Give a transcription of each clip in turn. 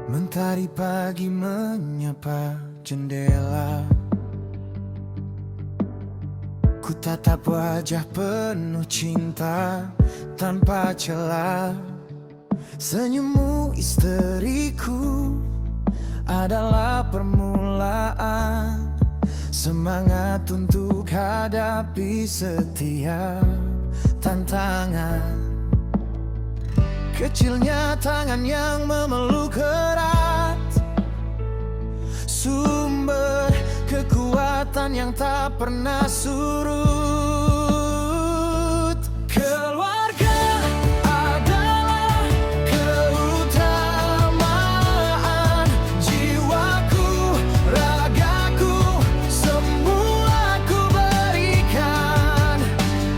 Mentari pagi menyapa jendela, ku tatap wajah penuh cinta tanpa celah. Senyummu istriku adalah permulaan semangat untuk hadapi setiap tantangan. Kecilnya tangan yang memeluk erat, sumber kekuatan yang tak pernah surut. Keluarga adalah keutamaan jiwaku, ragaku, semua ku berikan.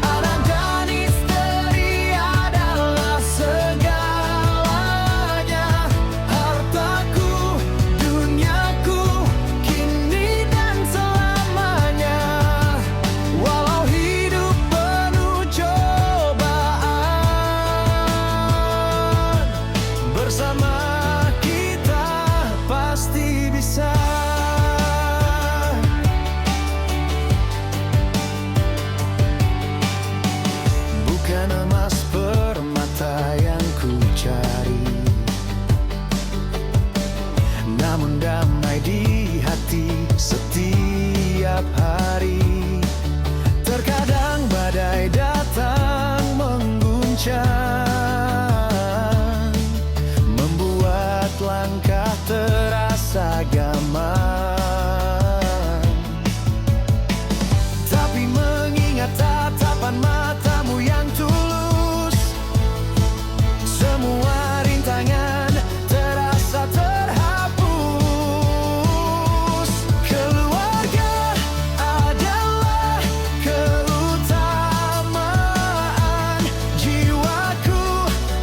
Anak dan istri adalah segalanya, hartaku, duniaku, kini dan selamanya. Walau hidup penuh cobaan, bersama kita pasti bisa. Bukan emas permata yang ku cari, namun damai di hati setiap hari. Terkadang badai datang mengguncang, membuat langkah terasa gamang. Tapi mengingat tatapan matamu yang tulus, semua rintangan terasa terhapus. Keluarga adalah keutamaan jiwaku,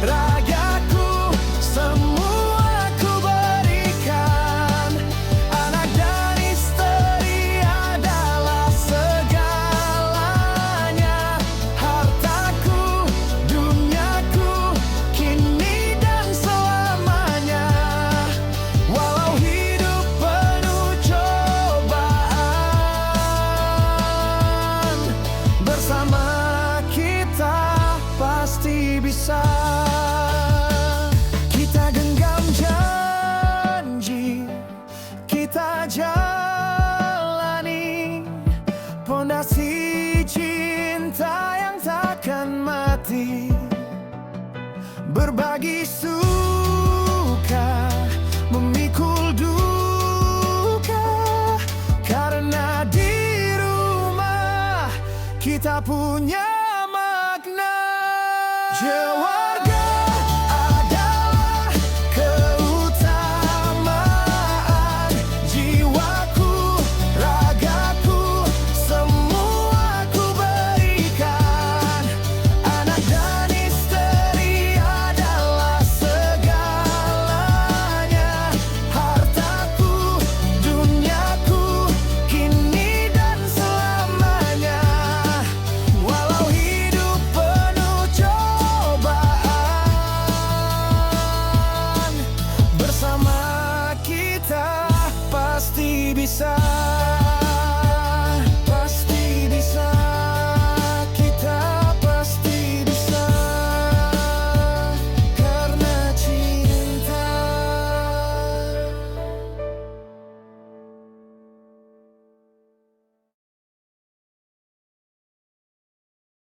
ragaku, semua ku berikan. Anak dan istri adalah segalanya, hartaku, duniaku, kini dan selamanya. Walau hidup penuh cobaan, bersama kita pasti bisa. Kita genggam janji, kita jalani pondasi cinta yang takkan mati. Berbagi suka, memikul duka, karena di rumah kita punya makna. Jiwa